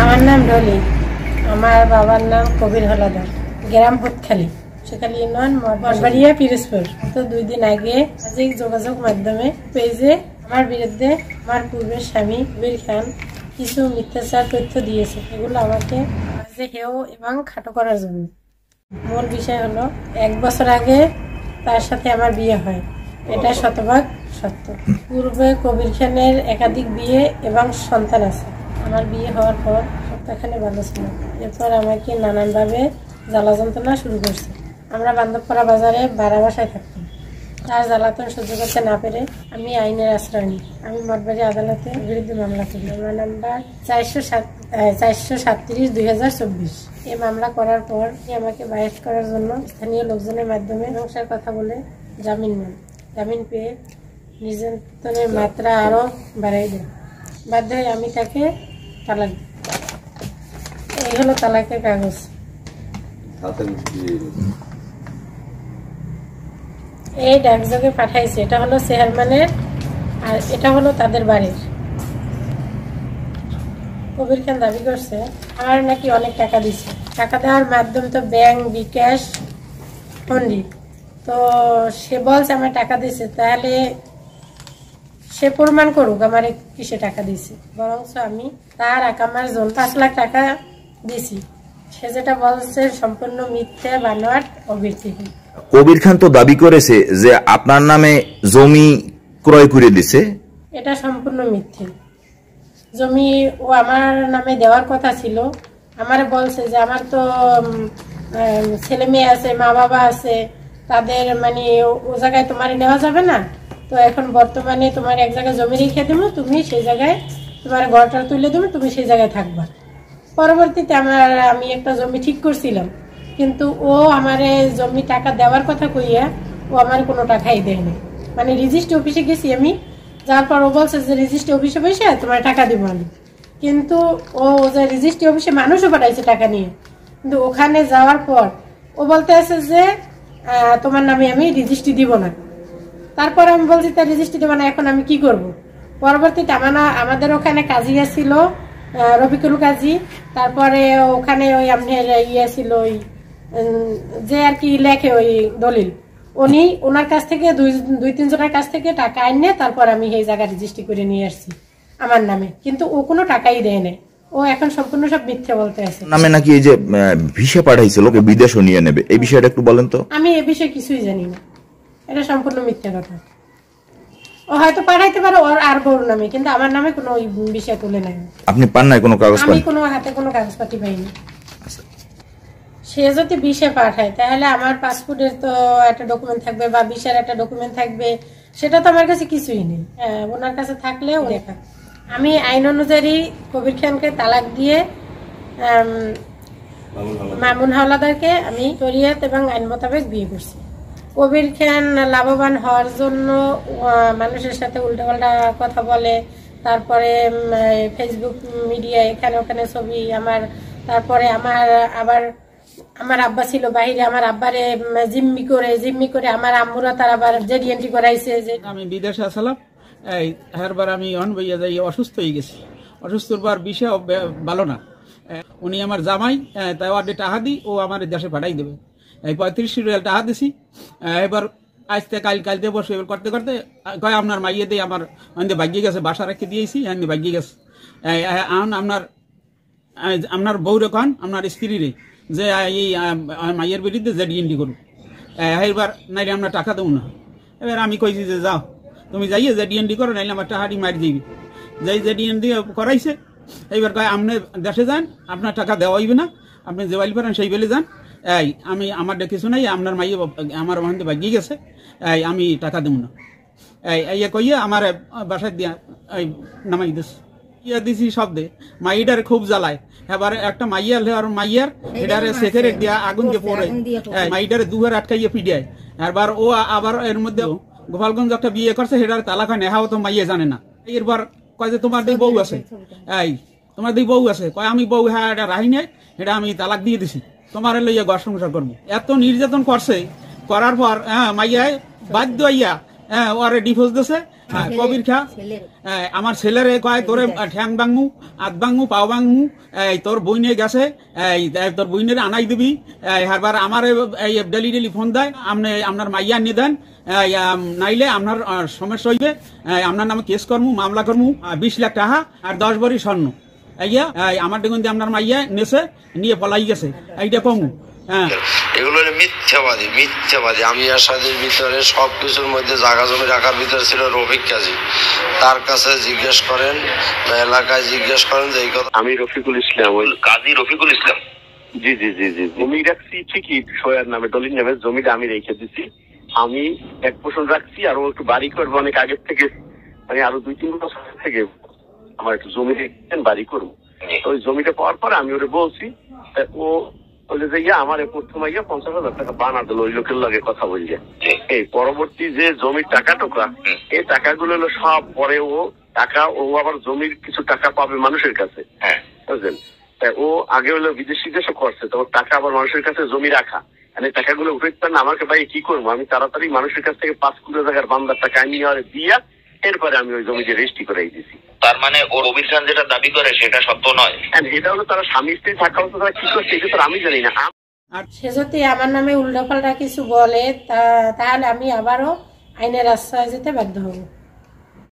আমার নাম ডলি, আমার বাবার নাম কবির হলাদার, গ্রাম হুতখালী, সেখানে ইউনিয়ন মঠবাড়িয়া পিরোজপুর। তো 2 দিন আগে সামাজিক যোগাযোগ মাধ্যমে পেজে আমার বিরুদ্ধে আমার পূর্বের স্বামী কবির খান কিছু মিথ্যাচার তথ্য দিয়েছে। এগুলো আমাকে হেয় এবং খাটো করার জন্য। মূল বিষয় হলো 1 বছর আগে তার সাথে আমার বিয়ে হয়, এটা শতভাগ সত্য। পূর্বে কবির খানের একাধিক বিয়ে এবং সন্তান আছে। আমার বিয়ে হওয়ার পর সপ্তাহখানে ভালো ছিল, এরপর আমাকে নানানভাবে জ্বালা যন্ত্রণা শুরু করছে। আমরা বান্ধবপাড়া বাজারে ভাড়া বাসায় থাকতাম। তার জ্বালাতন সহ্য করতে না পেরে আমি আইনের আশ্রয় নিই। আমি মঠবাড়ি আদালতে বিরুদ্ধে মামলা করি। মামলা নাম্বার 437/2024। এই মামলা করার পর আমাকে বাহির করার জন্য স্থানীয় লোকজনের মাধ্যমে নকশার কথা বলে জামিন নেন। জামিন পেয়ে নির্যাতনের মাত্রা আরও বাড়াই দেয়। বাধ্য হয়ে আমি তাকে তালাক দিই। এই হলো তালাকের কাগজ। এই ডাকযোগে পাঠাইছে, এটা হলো চেয়ারম্যানের আর এটা হলো তাদের বাড়ির। কবির খান দাবি করছে আমার নাকি অনেক টাকা দিছে। টাকা দেওয়ার মাধ্যম তো ব্যাংক, বিকাশ, ফন্ডি। তো সে বলছে আমার টাকা দিছে, তাহলে সে প্রমাণ করুক আমার কিসে টাকা দিছে। বরঞ্চ আমি তার আকামার জন্য 5 লাখ টাকা দিছি। সে যেটা বলছে সম্পূর্ণ মিথ্যা, বানোয়াট ও ভিত্তিহীন। কবির খান তো দাবি করেছে যে আপনার নামে জমি ক্রয় করে দিছে। এটা সম্পূর্ণ মিথ্যে। জমি ও আমার নামে দেওয়ার কথা ছিল। আমার বলছে যে আমার তো ছেলে মেয়ে আছে, মা বাবা আছে, তাদের মানে ও জায়গায় তোমার নেওয়া যাবে না। তো এখন বর্তমানে তোমার এক জায়গায় জমি রেখে দেবো, তুমি সেই জায়গায় তোমার ঘরটা তুলে দেবো, তুমি সেই জায়গায় থাকবা। পরবর্তীতে আমি একটা জমি ঠিক করছিলাম, কিন্তু ও আমার জমি টাকা দেওয়ার কথা কইয়া ও আমার কোনো টাকাই দেয়নি। মানে রেজিস্ট্রি অফিসে গেছি আমি, যার পর ও বলছে যে রেজিস্ট্রি অফিসে বসে তোমার টাকা দিব আমি। কিন্তু ও যে রেজিস্ট্রি অফিসে মানুষও পাঠাইছে টাকা নিয়ে, কিন্তু ওখানে যাওয়ার পর ও বলতে আছে যে তোমার নামে আমি রেজিস্ট্রি দিব না। তারপর আমি বলছি তার রেজিস্ট্রি দেবো না, এখন আমি কি করব। পরবর্তীতে আমাদের ওখানে কাজী ছিল রফিকুল কাজী, তারপরে ওখানে ওই আপনার ছিল ওই যে আর কি লেখে ওই দলিল, ওনার কাছ থেকে 2-3 জনের কাছ থেকে টাকা আইনে তারপর আমি এই জায়গা রেজিস্ট্রি করে নিয়ে আসছি আমার নামে। কিন্তু ও কোনো টাকাই দেয় না। ও এখন সম্পূর্ণ সব মিথ্যে বলতে আছে। নামে নাকি এই যে ভিসা পাঠাইছিল ওকে বিদেশও নিয়ে নেবে, এই বিষয়টা একটু বলেন তো। আমি এই বিষয়ে কিছুই জানি না, এটা সম্পূর্ণ মিথ্যে কথা। ও হয়তো পাঠাইতে পারে ওর আর বউর নামে, কিন্তু আমার নামে কোনো বিষয় তুলে নাই। আপনি পান নাই কোনো কাগজ? আমি কোনো হাতে কোনো কাগজপাতি পাইনি। সে যদি ভিসা পাঠায় তাহলে আমার পাসপোর্টের তো একটা ডকুমেন্ট থাকবে বা ভিসার একটা ডকুমেন্ট থাকবে, সেটা তো আমার কাছে কিছুই নেই। ওনার কাছে থাকলেও দেখা। আমি আইন অনুযায়ী কবির খানকে তালাক দিয়ে মামুন হাওলাদারকে আমি শরিয়ত এবং আইন মোতাবেক বিয়ে করছি। কবির খান লাভবান হওয়ার জন্য মানুষের সাথে উল্টাপাল্টা কথা বলে, তারপরে ফেসবুক মিডিয়া এখানে ওখানে ছবি আমার, তারপরে আমার আব্বা ছিল বাহিরে, আমার আব্বারে জিম্মি করে আমার আম্মুরা তার আবার জেডি এন্ট্রি করাইছে। যে আমি বিদেশে আসলাম, এই হেরবার আমি অন বইয়া যাই অসুস্থ হয়ে গেছি। অসুস্থর পর বিষয় ভালো না। উনি আমার জামাই, তাই ওয়ার্ডে টাকা দিই, ও আমার দেশে পাঠাই দেবে। এই 35 রিয়াল টাকা দিছি। এবার আজকে কাল দিয়ে বসে করতে করতে কয় আপনার মাইয়ে দিয়ে আমার ভাগ্যে গেছে, বাসা রেখে দিয়েছি, ভাগ্যে গেছে। আপনার বউরে কন, আপনার স্ত্রীরে যে এই মাইয়ের বিরুদ্ধে জেডিএনডি করুন। এবার নাইলে আমরা টাকা দেবো না। এবার আমি কইছি যে যাও তুমি যাইয়ে জেডিএনডি করো, নাইলে আমার টাকাটি মারি দিবি। যাই জেডিএনডি করাইছে। এইবার কয় আপনি দেশে যান, আপনার টাকা দেওয়া হইবে না, আপনি যে বাইল পারেন সেই বেলে যান। আমার কিছু নাই, আপনার মাইয়ে আমার ওখানে ভাগ্যে গেছে, আমি টাকা দেবো না। কইয়া আমার বাসায় দিয়া নামাই দিছি শব্দে। মাইডারে খুব জ্বালায়। এবার একটা মাইয়ার এটারে সেকেরেট দিয়া আগুন দিয়ে পড়ে মাইডারে দুহার আটকাইয়ে পিডিয়ায়। এবার ও আবার এর মধ্যে গোপালগঞ্জ একটা বিয়ে করছে, সেটার তালাক হয় নেহাও তো মাইয়ে জানে না। এরবার কয় যে তোমার দিকে বউ আছে, তোমার দিকে বউ আছে, কয় আমি বউ হ্যাঁ এটা রাহি নাই, এটা আমি তালাক দিয়ে দিছি, তোমার লইয়া ঘর সংসার করবো। এত নির্যাতন করছে, করার পর মাইয়ায় বাধ্য হইয়া ওরে ডিভোর্স দিছে কবির খা আমার ছেলের কয় তোরে ঠ্যাং ভাঙমু হাত ভাঙমু পাও ভাঙমু তোর বইনে গেছে তোর বইনের আনাই দিবি হারবার আমার ডেলি ডেলি ফোন দেয় আপনি আপনার মাইয়া নিয়ে দেন নাইলে আপনার সমস্যা হইবে আপনার নামে কেস করমু মামলা করমু 20 লাখ টাকা আর 10 ভরি স্বর্ণ আমার দেখুন আপনার মাইয়া নেছে নিয়ে পলাই গেছে এইটা কমু। এগুলো মিথ্যাবাদী মিথ্যাবাদী। আমি আসাদের ভিতরে সবকিছুর মধ্যে জায়গা জমি রাখার ভিতরে ছিল রফিক কাজী, তার কাছে জিজ্ঞেস করেন বা এলাকায় জিজ্ঞেস করেন যে এই কথা। আমি রফিকুল ইসলাম, ওই কাজী রফিকুল ইসলাম। জি জি জি জি জমি রাখছি ঠিকই, সোয়ার নামে দলিল নামে জমিটা আমি রেখে দিছি। আমি 1 বছর রাখছি আর ও একটু বাড়ি করবো অনেক আগের থেকে, মানে আরো 2-3 বছর থেকে আমার একটু জমি রেখেছেন বাড়ি করবো। ওই জমিটা পাওয়ার পরে আমি ওরে বলছি, ও বলে যে আমার প্রথমে 50,000 টাকা বানা দিল ওই লোকের লগে কথা বলছে। এই পরবর্তী যে জমির টাকা টোকা এই টাকাগুলো হলো সব পরে ও টাকা, ও আবার জমির কিছু টাকা পাবে মানুষের কাছে, বুঝলেন? ও আগে হলো বিদেশি দেশও করছে, তো টাকা আবার মানুষের কাছে জমি রাখা, মানে টাকাগুলো উঠে না। আমাকে ভাই কি করবো, আমি তাড়াতাড়ি মানুষের কাছ থেকে 5 কোটি টাকার বান্দার টাকা নিয়ে দিয়া এরপরে আমি ওই জমিতে রেজিস্ট্রি করাই দিছি। তার মানে ও রবির খান যেটা দাবি করে সেটা সত্য নয়। এটা হলো তারা স্বামী স্ত্রী থাকা হতো, তারা কি করছে এটা তো আমি জানি না। সে যদি আমার নামে উল্টাপাল্টা কিছু বলে তাহলে আমি আবারও আইনের আশ্রয় যেতে বাধ্য হব।